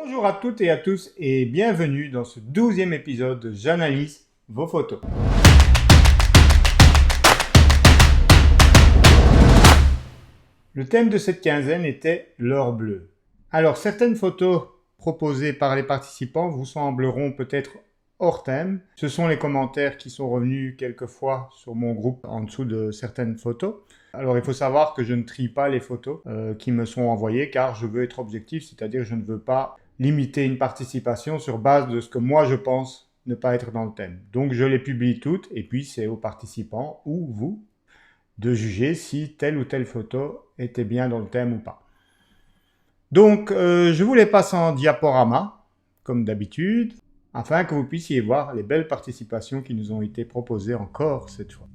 Bonjour à toutes et à tous et bienvenue dans ce 12e épisode de J'analyse vos photos. Le thème de cette quinzaine était l'or bleu. Alors certaines photos proposées par les participants vous sembleront peut-être hors thème. Ce sont les commentaires qui sont revenus quelquefois sur mon groupe en dessous de certaines photos. Alors il faut savoir que je ne trie pas les photos qui me sont envoyées car je veux être objectif, c'est-à-dire je ne veux pas limiter une participation sur base de ce que moi je pense ne pas être dans le thème. Donc je les publie toutes et puis c'est aux participants ou vous de juger si telle ou telle photo était bien dans le thème ou pas. Donc je vous les passe en diaporama comme d'habitude afin que vous puissiez voir les belles participations qui nous ont été proposées encore cette fois.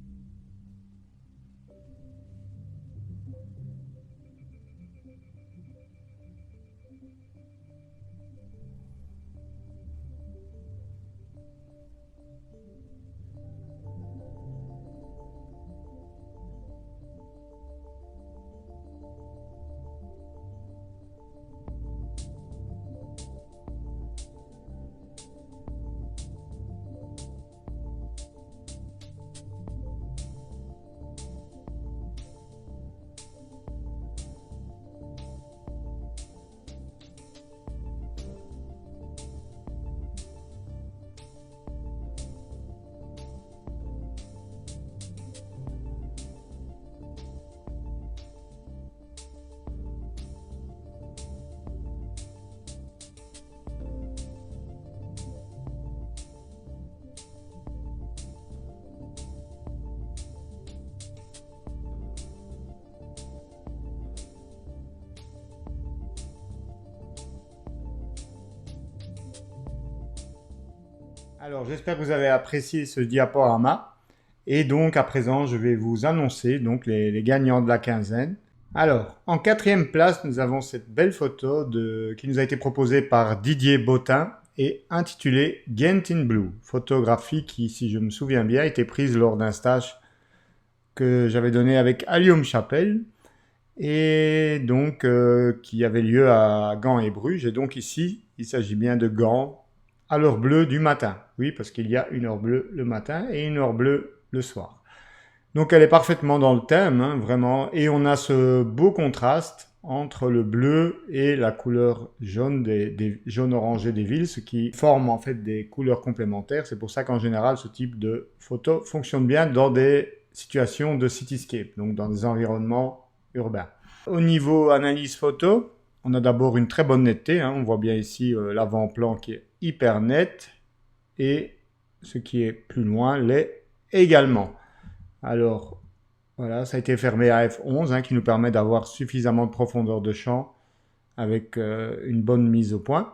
Alors j'espère que vous avez apprécié ce diaporama et donc à présent je vais vous annoncer donc les gagnants de la quinzaine. Alors en quatrième place nous avons cette belle photo qui nous a été proposée par Didier Bottin et intitulée Ghent in Blue, photographie qui si je me souviens bien a été prise lors d'un stage que j'avais donné avec Allium Chapelle et donc qui avait lieu à Gand et Bruges et donc ici il s'agit bien de Gand à l'heure bleue du matin. Oui, parce qu'il y a une heure bleue le matin et une heure bleue le soir. Donc elle est parfaitement dans le thème, hein, vraiment. Et on a ce beau contraste entre le bleu et la couleur jaune des jaunes orangés des villes, ce qui forme en fait des couleurs complémentaires. C'est pour ça qu'en général, ce type de photo fonctionne bien dans des situations de cityscape, donc dans des environnements urbains. Au niveau analyse photo, on a d'abord une très bonne netteté, hein. On voit bien ici l'avant-plan qui est hyper net et ce qui est plus loin l'est également. Alors voilà, ça a été fermé à f11 hein, qui nous permet d'avoir suffisamment de profondeur de champ avec une bonne mise au point.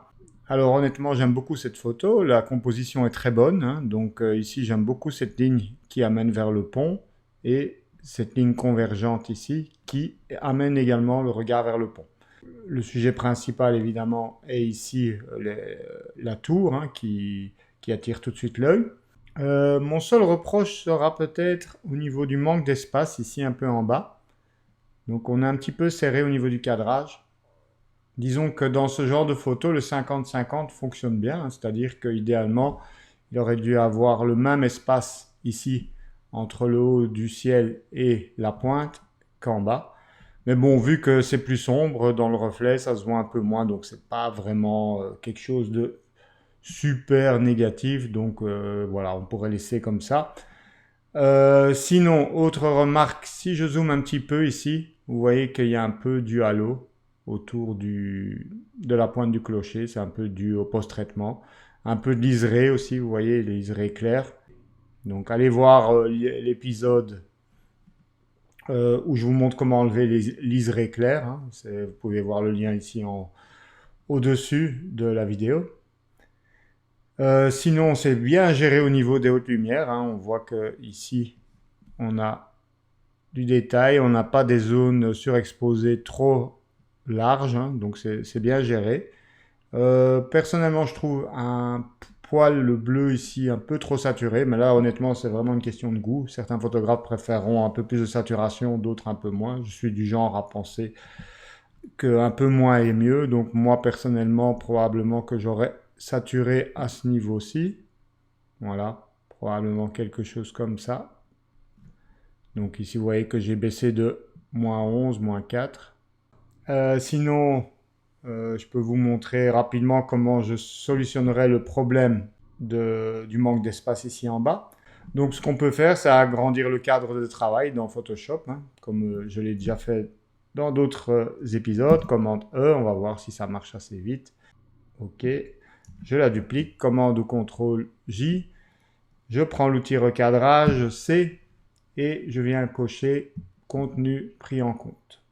Alors honnêtement j'aime beaucoup cette photo, la composition est très bonne, hein. Donc ici j'aime beaucoup cette ligne qui amène vers le pont et cette ligne convergente ici qui amène également le regard vers le pont. Le sujet principal, évidemment, est ici la tour hein, qui attire tout de suite l'œil. Mon seul reproche sera peut-être au niveau du manque d'espace, ici un peu en bas. Donc on est un petit peu serré au niveau du cadrage. Disons que dans ce genre de photo, le 50-50 fonctionne bien, hein, c'est-à-dire qu'idéalement, il aurait dû avoir le même espace ici entre le haut du ciel et la pointe qu'en bas. Mais bon, vu que c'est plus sombre dans le reflet, ça se voit un peu moins, donc c'est pas vraiment quelque chose de super négatif. Donc voilà, on pourrait laisser comme ça. Sinon, autre remarque, si je zoome un petit peu ici, vous voyez qu'il y a un peu du halo autour de la pointe du clocher, c'est un peu dû au post-traitement. Un peu de liseré aussi, vous voyez, les liserés clairs. Donc allez voir l'épisode où je vous montre comment enlever les liserés clairs. Hein. Vous pouvez voir le lien ici au-dessus de la vidéo. Sinon, c'est bien géré au niveau des hautes lumières. Hein. On voit que ici, on a du détail. On n'a pas des zones surexposées trop larges. Hein. Donc, c'est bien géré. Personnellement, je trouve un poil le bleu ici un peu trop saturé, mais là honnêtement c'est vraiment une question de goût. Certains photographes préféreront un peu plus de saturation, d'autres un peu moins. Je suis du genre à penser qu'un peu moins est mieux. Donc moi personnellement, probablement que j'aurais saturé à ce niveau-ci. Voilà, probablement quelque chose comme ça. Donc ici, vous voyez que j'ai baissé de -11, -4. Sinon, je peux vous montrer rapidement comment je solutionnerai le problème du manque d'espace ici en bas. Donc ce qu'on peut faire, c'est agrandir le cadre de travail dans Photoshop, hein, comme je l'ai déjà fait dans d'autres épisodes. Commande E, on va voir si ça marche assez vite. Ok, je la duplique, commande ou CTRL J. Je prends l'outil recadrage C et je viens cocher contenu pris en compte.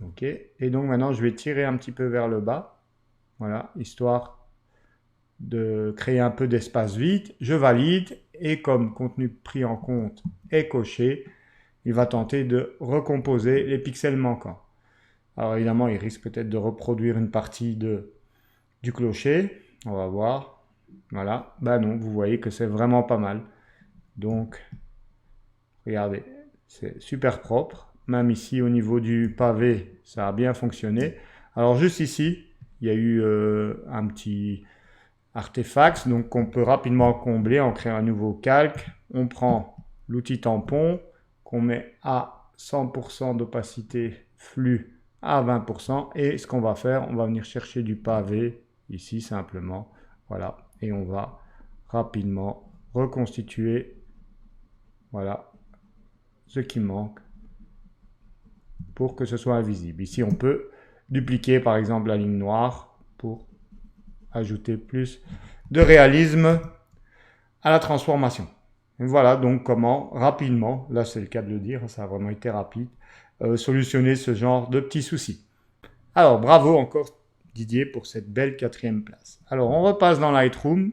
Ok, et donc maintenant je vais tirer un petit peu vers le bas, voilà, histoire de créer un peu d'espace vide. Je valide et comme contenu pris en compte est coché, il va tenter de recomposer les pixels manquants. Alors évidemment, il risque peut-être de reproduire une partie du clocher. On va voir. Voilà. Ben non, vous voyez que c'est vraiment pas mal. Donc, regardez, c'est super propre. Même ici, au niveau du pavé, ça a bien fonctionné. Alors juste ici, il y a eu un petit artefact, donc qu'on peut rapidement combler en créant un nouveau calque. On prend l'outil tampon, qu'on met à 100% d'opacité flux à 20%. Et ce qu'on va faire, on va venir chercher du pavé ici simplement. Voilà. Et on va rapidement reconstituer, voilà, ce qui manque pour que ce soit invisible. Ici, on peut dupliquer par exemple la ligne noire pour ajouter plus de réalisme à la transformation. Et voilà donc comment rapidement, là c'est le cas de le dire, ça a vraiment été rapide, solutionner ce genre de petits soucis. Alors bravo encore Didier pour cette belle 4e place. Alors on repasse dans Lightroom.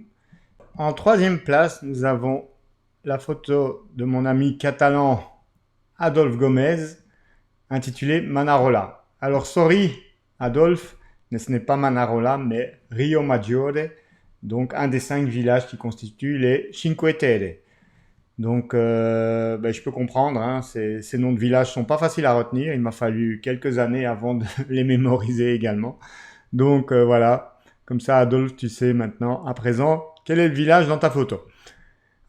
En 3e place, nous avons la photo de mon ami catalan Adolphe Gomez, intitulée Manarola. Alors sorry Adolphe, mais ce n'est pas Manarola, mais Rio Maggiore, donc un des 5 villages qui constituent les Cinque Terre. Donc je peux comprendre, hein, ces noms de villages sont pas faciles à retenir, il m'a fallu quelques années avant de les mémoriser également. Donc voilà, comme ça Adolphe, tu sais maintenant, à présent, quel est le village dans ta photo.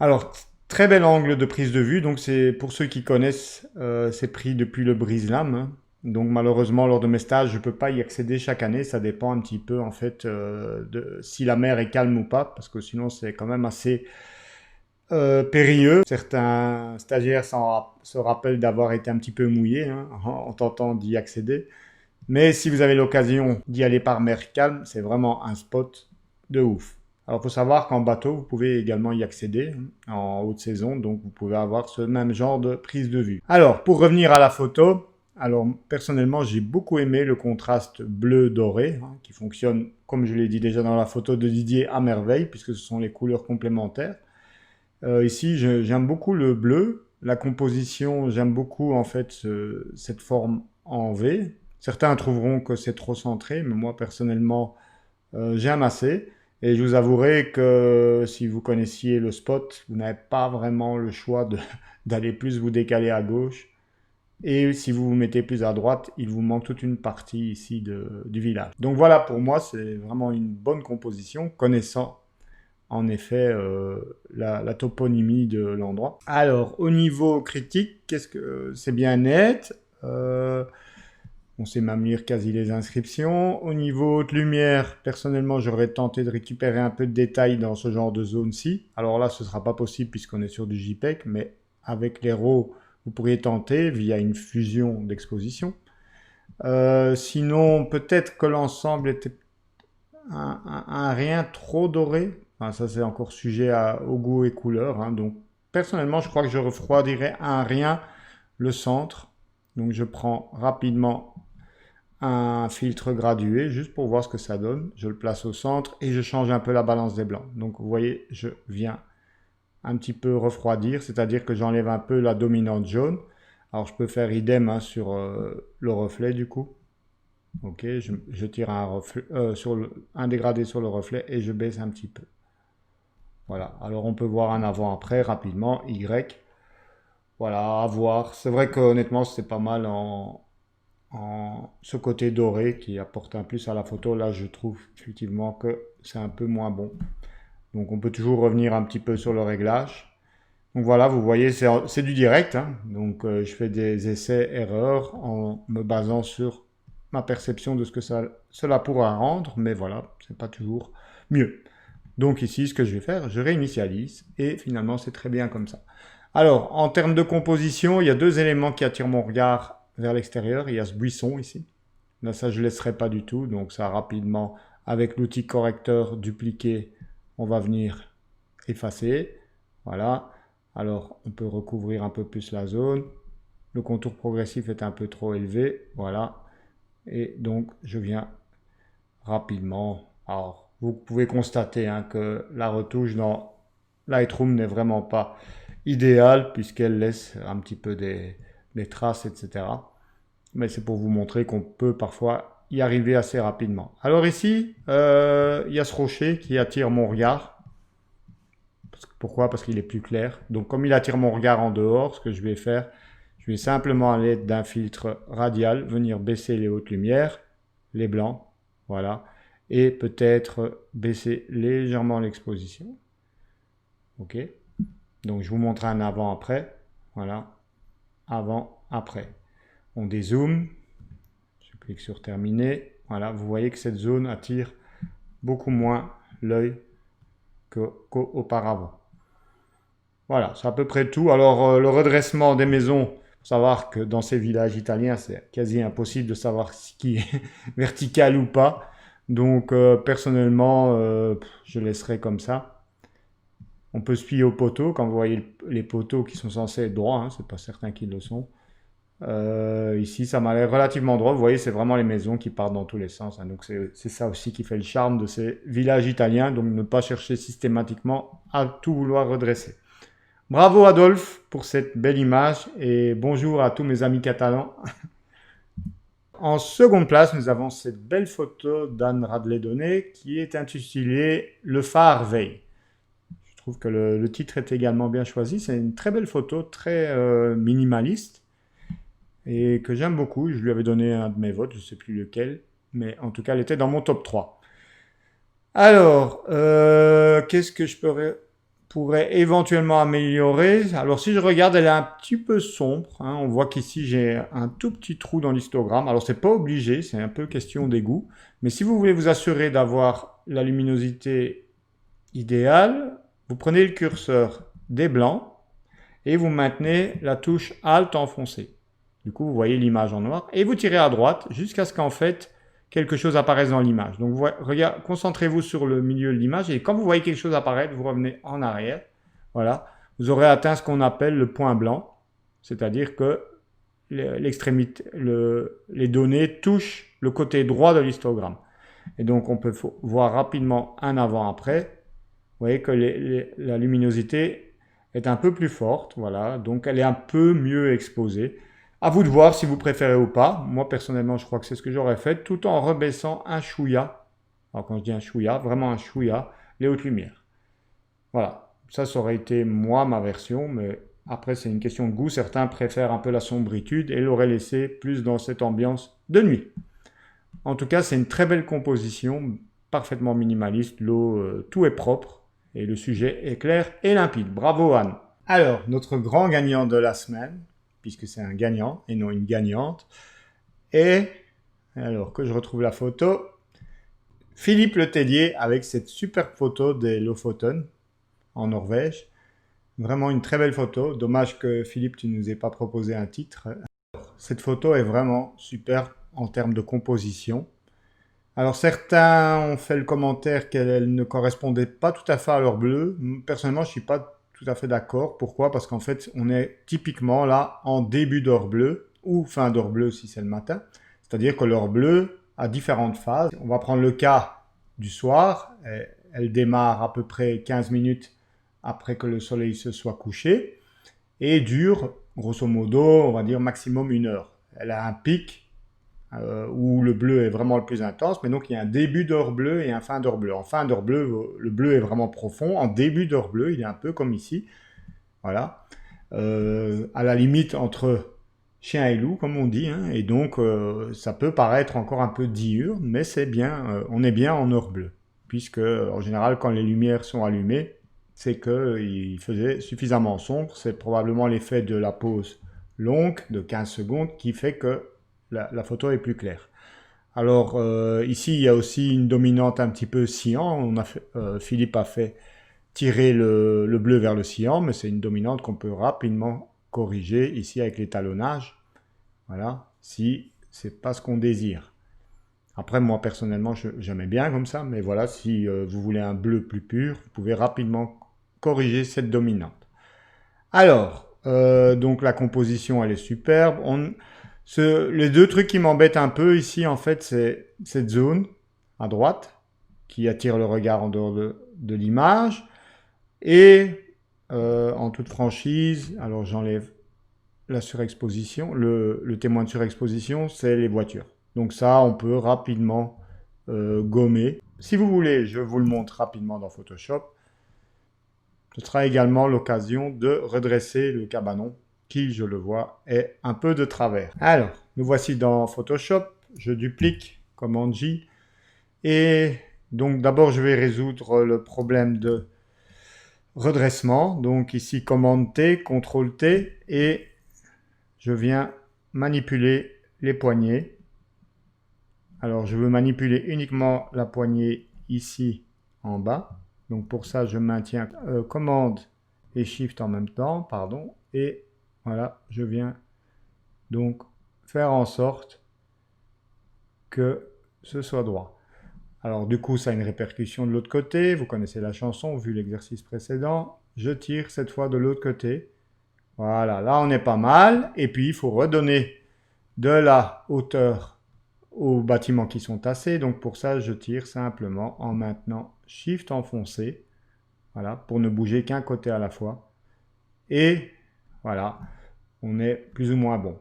Alors, très bel angle de prise de vue, donc c'est pour ceux qui connaissent, c'est pris depuis le brise-lames, hein. Donc malheureusement, lors de mes stages, je ne peux pas y accéder chaque année. Ça dépend un petit peu en fait de si la mer est calme ou pas, parce que sinon c'est quand même assez périlleux. Certains stagiaires se rappellent d'avoir été un petit peu mouillés, hein, en tentant d'y accéder. Mais si vous avez l'occasion d'y aller par mer calme, c'est vraiment un spot de ouf. Alors, il faut savoir qu'en bateau, vous pouvez également y accéder en haute saison, donc vous pouvez avoir ce même genre de prise de vue. Alors, pour revenir à la photo, alors personnellement, j'ai beaucoup aimé le contraste bleu-doré, hein, qui fonctionne, comme je l'ai dit déjà dans la photo de Didier, à merveille, puisque ce sont les couleurs complémentaires. Ici, j'aime beaucoup le bleu. La composition, j'aime beaucoup en fait cette forme en V. Certains trouveront que c'est trop centré, mais moi personnellement, j'aime assez. Et je vous avouerai que si vous connaissiez le spot, vous n'avez pas vraiment le choix d'aller plus vous décaler à gauche. Et si vous vous mettez plus à droite, il vous manque toute une partie ici du village. Donc voilà, pour moi, c'est vraiment une bonne composition, connaissant en effet la toponymie de l'endroit. Alors, au niveau critique, qu'est-ce que c'est bien net. On sait même lire quasi les inscriptions. Au niveau de lumière, personnellement, j'aurais tenté de récupérer un peu de détails dans ce genre de zone-ci. Alors là, ce ne sera pas possible puisqu'on est sur du JPEG, mais avec les RAW, vous pourriez tenter via une fusion d'exposition. Sinon, peut-être que l'ensemble était un rien trop doré. Enfin, ça, c'est encore sujet au goût et couleur, hein. Donc, personnellement, je crois que je refroidirais un rien le centre. Donc, je prends rapidement un filtre gradué juste pour voir ce que ça donne. Je le place au centre et je change un peu la balance des blancs. Donc, vous voyez, je viens un petit peu refroidir, c'est-à-dire que j'enlève un peu la dominante jaune. Alors, je peux faire idem, hein, sur le reflet du coup. Ok, je tire un dégradé sur le reflet et je baisse un petit peu. Voilà, alors on peut voir un avant-après rapidement, Y. Voilà, à voir. C'est vrai qu'honnêtement, c'est pas mal en ce côté doré qui apporte un plus à la photo. Là, je trouve effectivement que c'est un peu moins bon. Donc, on peut toujours revenir un petit peu sur le réglage. Donc voilà, vous voyez, c'est du direct, hein. Donc, je fais des essais-erreurs en me basant sur ma perception de ce que cela pourra rendre. Mais voilà, c'est pas toujours mieux. Donc ici, ce que je vais faire, je réinitialise et finalement, c'est très bien comme ça. Alors, en termes de composition, il y a deux éléments qui attirent mon regard vers l'extérieur. Il y a ce buisson ici. Là, ça, je ne laisserai pas du tout. Donc ça, rapidement, avec l'outil correcteur dupliqué, on va venir effacer. Voilà. Alors, on peut recouvrir un peu plus la zone. Le contour progressif est un peu trop élevé. Voilà. Et donc, je viens rapidement. Alors, vous pouvez constater hein, que la retouche dans Lightroom n'est vraiment pas idéale puisqu'elle laisse un petit peu des traces, etc. Mais c'est pour vous montrer qu'on peut parfois y arriver assez rapidement. Alors ici, il y a ce rocher qui attire mon regard. Pourquoi? Parce qu'il est plus clair. Donc comme il attire mon regard en dehors, ce que je vais faire, je vais simplement à l'aide d'un filtre radial venir baisser les hautes lumières, les blancs, voilà, et peut-être baisser légèrement l'exposition. Ok. Donc je vous montre un avant-après. Voilà. Avant-après. On dézoome. Je clique sur terminer. Voilà. Vous voyez que cette zone attire beaucoup moins l'œil qu'auparavant. Voilà. C'est à peu près tout. Alors le redressement des maisons. Faut savoir que dans ces villages italiens, c'est quasi impossible de savoir ce qui est vertical ou pas. Donc personnellement, je laisserai comme ça. On peut se fier aux poteaux, quand vous voyez les poteaux qui sont censés être droits, hein, c'est pas certain qu'ils le sont. Ici, ça m'a l'air relativement droit. Vous voyez, c'est vraiment les maisons qui partent dans tous les sens, hein. Donc c'est ça aussi qui fait le charme de ces villages italiens, donc ne pas chercher systématiquement à tout vouloir redresser. Bravo Adolphe pour cette belle image et bonjour à tous mes amis catalans. En seconde place, nous avons cette belle photo d'Anne Radley-Donnet qui est intitulée Le phare veille. Je trouve que le titre est également bien choisi. C'est une très belle photo, très minimaliste et que j'aime beaucoup. Je lui avais donné un de mes votes, je ne sais plus lequel, mais en tout cas, elle était dans mon top 3. Alors, qu'est-ce que je pourrais éventuellement améliorer? Alors, si je regarde, elle est un petit peu sombre, hein. On voit qu'ici, j'ai un tout petit trou dans l'histogramme. Alors, c'est pas obligé, c'est un peu question des goûts. Mais si vous voulez vous assurer d'avoir la luminosité idéale, vous prenez le curseur des blancs et vous maintenez la touche Alt enfoncée. Du coup, vous voyez l'image en noir et vous tirez à droite jusqu'à ce qu'en fait, quelque chose apparaisse dans l'image. Donc, concentrez-vous sur le milieu de l'image et quand vous voyez quelque chose apparaître, vous revenez en arrière. Voilà. Vous aurez atteint ce qu'on appelle le point blanc, c'est-à-dire que l'extrémité, les données touchent le côté droit de l'histogramme. Et donc, on peut voir rapidement un avant-après. Vous voyez que la luminosité est un peu plus forte, voilà, donc elle est un peu mieux exposée. À vous de voir si vous préférez ou pas. Moi, personnellement, je crois que c'est ce que j'aurais fait, tout en rebaissant un chouïa. Alors, quand je dis un chouïa, vraiment un chouïa, les hautes lumières. Voilà, ça aurait été moi, ma version, mais après, c'est une question de goût. Certains préfèrent un peu la sombritude et l'auraient laissé plus dans cette ambiance de nuit. En tout cas, c'est une très belle composition, parfaitement minimaliste. L'eau, tout est propre. Et le sujet est clair et limpide. Bravo Anne. Alors, notre grand gagnant de la semaine, puisque c'est un gagnant et non une gagnante, est, alors que je retrouve la photo, Philippe Letellier avec cette superbe photo des Lofoten en Norvège. Vraiment une très belle photo. Dommage que Philippe, tu ne nous aies pas proposé un titre. Cette photo est vraiment super en termes de composition. Alors certains ont fait le commentaire qu'elle ne correspondait pas tout à fait à leur bleu. Personnellement, je ne suis pas tout à fait d'accord. Pourquoi? Parce qu'en fait, on est typiquement là en début d'heure bleue ou fin d'heure bleue si c'est le matin. C'est-à-dire que l'heure bleue a différentes phases. On va prendre le cas du soir. Elle démarre à peu près 15 minutes après que le soleil se soit couché et dure grosso modo, on va dire maximum 1 heure. Elle a un pic où le bleu est vraiment le plus intense, mais donc il y a un début d'heure bleue et un fin d'heure bleue. En fin d'heure bleue, le bleu est vraiment profond. En début d'heure bleue, il est un peu comme ici. Voilà. À la limite entre chien et loup, comme on dit, hein, et donc ça peut paraître encore un peu diurne, mais c'est bien, on est bien en heure bleue, puisque en général, quand les lumières sont allumées, c'est qu'il faisait suffisamment sombre. C'est probablement l'effet de la pause longue de 15 secondes qui fait que la photo est plus claire. Alors ici, il y a aussi une dominante un petit peu cyan. Philippe a fait tirer le bleu vers le cyan, mais c'est une dominante qu'on peut rapidement corriger ici avec l'étalonnage. Voilà, si c'est pas ce qu'on désire. Après, moi personnellement, j'aimais bien comme ça, mais voilà, si vous voulez un bleu plus pur, vous pouvez rapidement corriger cette dominante. Alors, donc la composition, elle est superbe. Les deux trucs qui m'embêtent un peu ici, en fait, c'est cette zone à droite qui attire le regard en dehors de l'image. Et en toute franchise, alors j'enlève la surexposition. Le témoin de surexposition, c'est les voitures. Donc ça, on peut rapidement gommer. Si vous voulez, je vous le montre rapidement dans Photoshop. Ce sera également l'occasion de redresser le cabanon qui, je le vois, est un peu de travers. Alors, nous voici dans Photoshop. Je duplique, commande J. Et donc d'abord, je vais résoudre le problème de redressement. Donc ici, commande T, CTRL T. Et je viens manipuler les poignées. Alors, je veux manipuler uniquement la poignée ici en bas. Donc pour ça, je maintiens commande et shift en même temps, pardon. Et voilà, je viens donc faire en sorte que ce soit droit. Alors du coup, ça a une répercussion de l'autre côté. Vous connaissez la chanson, vu l'exercice précédent. Je tire cette fois de l'autre côté. Voilà, là on est pas mal. Et puis, il faut redonner de la hauteur aux bâtiments qui sont tassés. Donc pour ça, je tire simplement en maintenant Shift enfoncé. Voilà, pour ne bouger qu'un côté à la fois. Et voilà, on est plus ou moins bon.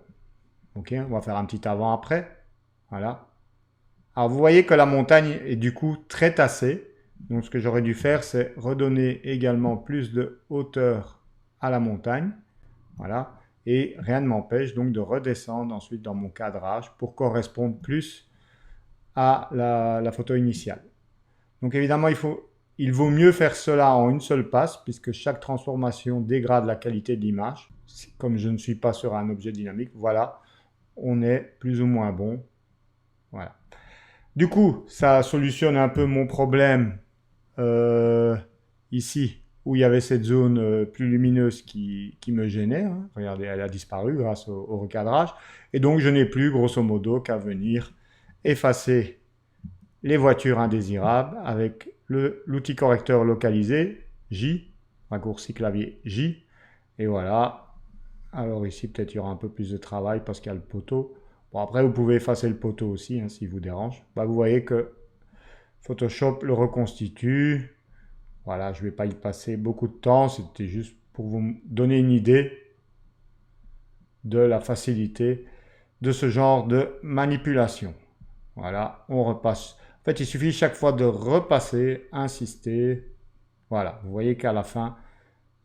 Ok, on va faire un petit avant-après. Voilà. Alors vous voyez que la montagne est du coup très tassée. Donc ce que j'aurais dû faire, c'est redonner également plus de hauteur à la montagne. Voilà. Et rien ne m'empêche donc de redescendre ensuite dans mon cadrage pour correspondre plus à la photo initiale. Donc évidemment, il vaut mieux faire cela en une seule passe, puisque chaque transformation dégrade la qualité de l'image. Comme je ne suis pas sur un objet dynamique, voilà, on est plus ou moins bon. Voilà. Du coup, ça solutionne un peu mon problème ici, où il y avait cette zone plus lumineuse qui me gênait. Hein. Regardez, elle a disparu grâce au recadrage. Et donc, je n'ai plus, grosso modo, qu'à venir effacer les voitures indésirables avec l'outil correcteur localisé, J, raccourci clavier J. Et voilà. Alors ici, peut-être il y aura un peu plus de travail parce qu'il y a le poteau. Bon, après, vous pouvez effacer le poteau aussi, hein, s'il vous dérange. Bah, vous voyez que Photoshop le reconstitue. Voilà, je ne vais pas y passer beaucoup de temps. C'était juste pour vous donner une idée de la facilité de ce genre de manipulation. Voilà, on repasse. En fait, il suffit chaque fois de repasser, insister. Voilà, vous voyez qu'à la fin,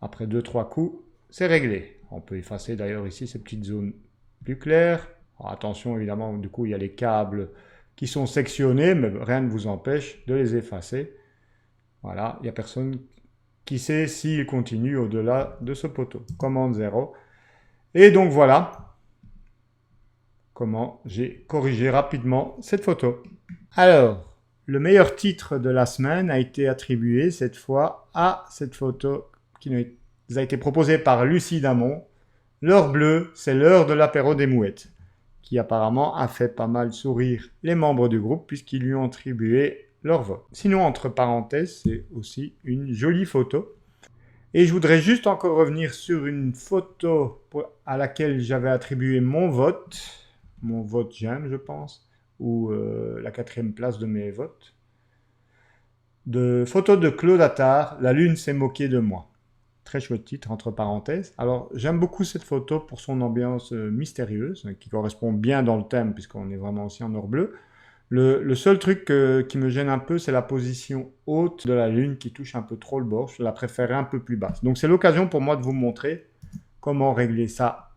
après 2-3 coups, c'est réglé. On peut effacer d'ailleurs ici ces petites zones plus claires. Alors, attention, évidemment, du coup, il y a les câbles qui sont sectionnés, mais rien ne vous empêche de les effacer. Voilà, il n'y a personne qui sait s'il continue au-delà de ce poteau. Commande 0. Et donc voilà comment j'ai corrigé rapidement cette photo. Alors, le meilleur titre de la semaine a été attribué cette fois à cette photo qui nous a été proposée par Lucie Damon. L'heure bleue, c'est l'heure de l'apéro des mouettes, qui apparemment a fait pas mal sourire les membres du groupe puisqu'ils lui ont attribué leur vote. Sinon, entre parenthèses, c'est aussi une jolie photo. Et je voudrais juste encore revenir sur une photo à laquelle j'avais attribué mon vote j'aime, je pense, ou la 4e place de mes votes. De photo de Claude Attard, La Lune s'est moquée de moi. Très chouette titre, entre parenthèses. Alors, j'aime beaucoup cette photo pour son ambiance mystérieuse, qui correspond bien dans le thème, puisqu'on est vraiment aussi en or bleu. Le seul truc qui me gêne un peu, c'est la position haute de la Lune qui touche un peu trop le bord. Je la préférerais un peu plus basse. Donc, c'est l'occasion pour moi de vous montrer comment régler ça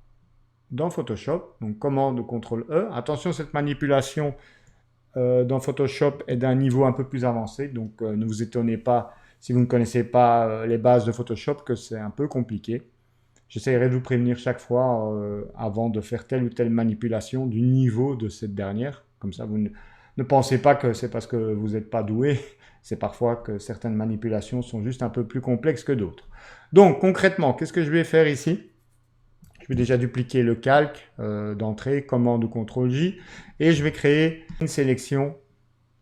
dans Photoshop. Donc commande ou CTRL E. Attention, cette manipulation dans Photoshop est d'un niveau un peu plus avancé. Donc ne vous étonnez pas si vous ne connaissez pas les bases de Photoshop que c'est un peu compliqué. J'essaierai de vous prévenir chaque fois avant de faire telle ou telle manipulation du niveau de cette dernière. Comme ça, vous ne pensez pas que c'est parce que vous n'êtes pas doué. C'est parfois que certaines manipulations sont juste un peu plus complexes que d'autres. Donc, concrètement, qu'est-ce que je vais faire ici? Je vais déjà dupliquer le calque d'entrée, commande ou CTRL-J, et je vais créer une sélection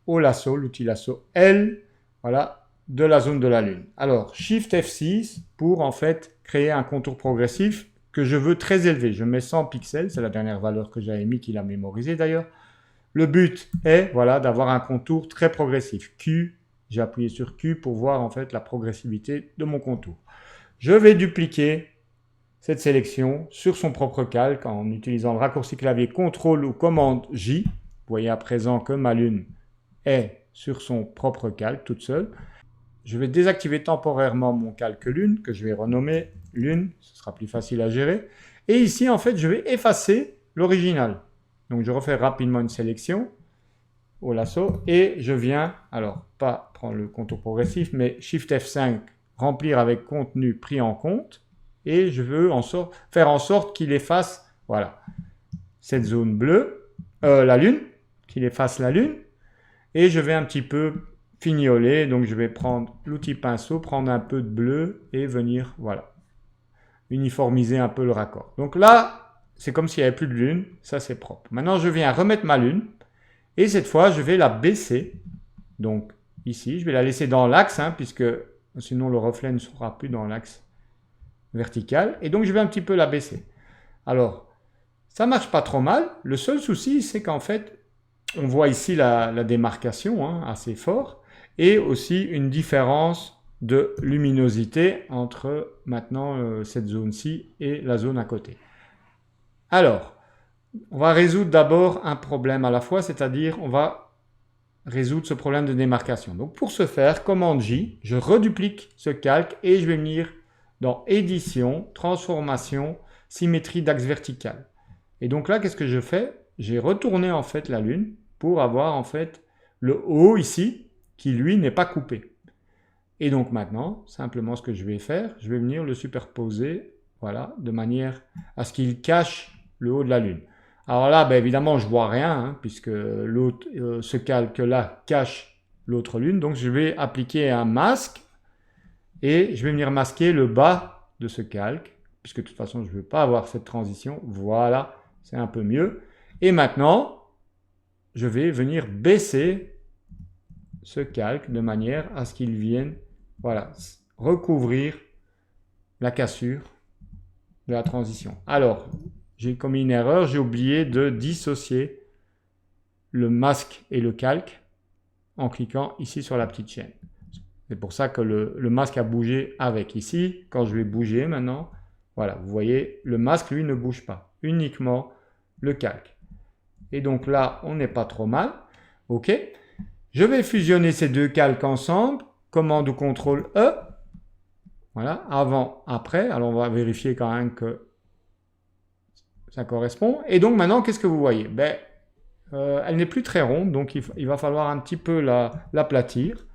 au lasso, l'outil lasso L, voilà, de la zone de la Lune. Alors, Shift F6 pour en fait créer un contour progressif que je veux très élevé. Je mets 100 pixels, c'est la dernière valeur que j'avais mis, qu'il a mémorisé d'ailleurs. Le but est, voilà, d'avoir un contour très progressif. Q, j'ai appuyé sur Q pour voir en fait la progressivité de mon contour. Je vais dupliquer cette sélection sur son propre calque en utilisant le raccourci clavier CTRL ou commande J. Vous voyez à présent que ma Lune est sur son propre calque toute seule. Je vais désactiver temporairement mon calque Lune, que je vais renommer Lune, ce sera plus facile à gérer. Et ici, en fait, je vais effacer l'original. Donc, je refais rapidement une sélection au lasso et je viens, alors, pas prendre le contour progressif, mais Shift F5, remplir avec contenu pris en compte. Et je veux faire en sorte qu'il efface, voilà, cette zone bleue, la Lune, qu'il efface la Lune. Et je vais un petit peu fignoler, donc je vais prendre l'outil pinceau, prendre un peu de bleu et venir, voilà, uniformiser un peu le raccord. Donc là, c'est comme s'il n'y avait plus de lune, ça c'est propre. Maintenant, je viens remettre ma lune et cette fois, je vais la baisser. Donc ici, je vais la laisser dans l'axe, puisque sinon le reflet ne sera plus dans l'axe vertical. Et donc, je vais un petit peu la baisser. Alors, ça marche pas trop mal. Le seul souci, c'est qu'en fait, on voit ici la démarcation assez fort et aussi une différence de luminosité entre maintenant cette zone-ci et la zone à côté. Alors, on va résoudre d'abord un problème à la fois, c'est-à-dire on va résoudre ce problème de démarcation. Donc pour ce faire, commande J, je reduplique ce calque et je vais venir dans Édition, Transformation, Symétrie d'axe vertical. Et donc là, qu'est-ce que je fais? J'ai retourné en fait la Lune pour avoir en fait le haut ici qui lui n'est pas coupé. Et donc maintenant, simplement ce que je vais faire, je vais venir le superposer, voilà, de manière à ce qu'il cache le haut de la Lune. Alors là, évidemment, je vois rien, puisque ce calque-là cache l'autre Lune. Donc je vais appliquer un masque et je vais venir masquer le bas de ce calque, puisque de toute façon, je ne veux pas avoir cette transition. Voilà, c'est un peu mieux. Et maintenant, je vais venir baisser ce calque de manière à ce qu'il vienne, voilà, recouvrir la cassure de la transition. Alors, j'ai commis une erreur, j'ai oublié de dissocier le masque et le calque en cliquant ici sur la petite chaîne. C'est pour ça que le masque a bougé avec. Ici, quand je vais bouger maintenant, voilà, vous voyez, le masque, lui, ne bouge pas, uniquement le calque. Et donc là, on n'est pas trop mal. OK. Je vais fusionner ces deux calques ensemble, commande ou CTRL E. Voilà, avant, après. Alors, on va vérifier quand même que ça correspond. Et donc, maintenant, qu'est-ce que vous voyez? Elle n'est plus très ronde, donc il va falloir un petit peu l'aplatir.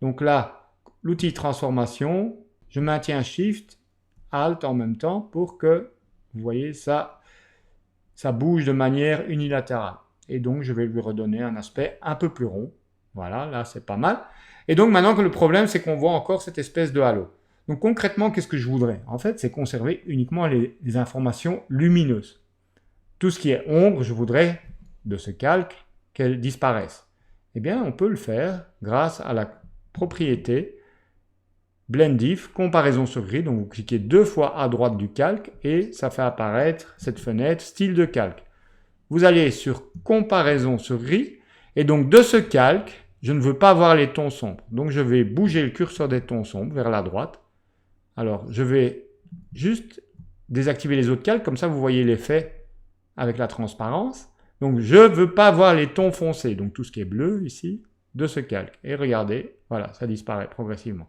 Donc là, l'outil transformation, je maintiens Shift, Alt en même temps pour que, vous voyez, ça bouge de manière unilatérale. Et donc, je vais lui redonner un aspect un peu plus rond. Voilà, là, c'est pas mal. Et donc, maintenant, le problème, c'est qu'on voit encore cette espèce de halo. Donc, concrètement, qu'est-ce que je voudrais? En fait, c'est conserver uniquement les informations lumineuses. Tout ce qui est ombre, je voudrais, de ce calque, qu'elle disparaisse. Eh bien, on peut le faire grâce à la propriété Blend If, comparaison sur gris. Donc, vous cliquez 2 fois à droite du calque et ça fait apparaître cette fenêtre style de calque. Vous allez sur comparaison sur gris et donc de ce calque, je ne veux pas voir les tons sombres. Donc, je vais bouger le curseur des tons sombres vers la droite. Alors, je vais juste désactiver les autres calques, comme ça vous voyez l'effet avec la transparence. Donc, je ne veux pas voir les tons foncés, donc tout ce qui est bleu ici, de ce calque. Et regardez, voilà, ça disparaît progressivement.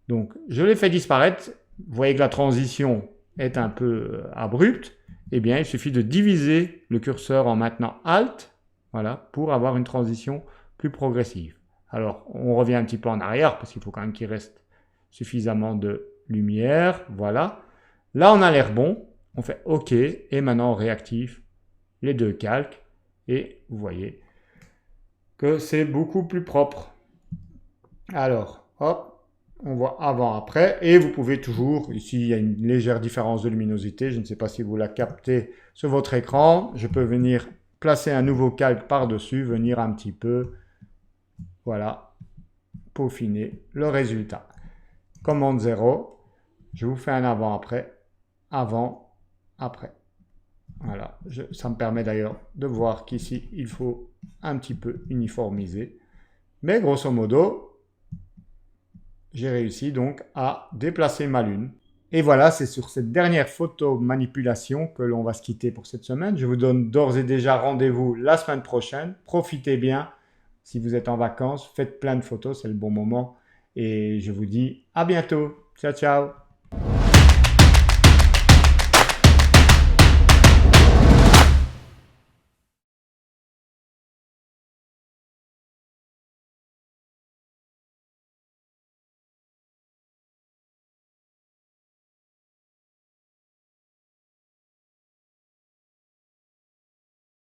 Donc, je l'ai fait disparaître. Vous voyez que la transition est un peu abrupte, eh bien il suffit de diviser le curseur en maintenant Alt, voilà, pour avoir une transition plus progressive. Alors on revient un petit peu en arrière parce qu'il faut quand même qu'il reste suffisamment de lumière, voilà. Là on a l'air bon, on fait OK et maintenant on réactive les deux calques et vous voyez que c'est beaucoup plus propre. Alors, hop, on voit avant-après et vous pouvez toujours, ici il y a une légère différence de luminosité, je ne sais pas si vous la captez sur votre écran, je peux venir placer un nouveau calque par-dessus, venir un petit peu, voilà, peaufiner le résultat. Commande 0, je vous fais un avant-après, avant, après. Voilà, ça me permet d'ailleurs de voir qu'ici il faut un petit peu uniformiser. Mais grosso modo, j'ai réussi donc à déplacer ma lune. Et voilà, c'est sur cette dernière photo manipulation que l'on va se quitter pour cette semaine. Je vous donne d'ores et déjà rendez-vous la semaine prochaine. Profitez bien. Si vous êtes en vacances, faites plein de photos, c'est le bon moment. Et je vous dis à bientôt. Ciao, ciao.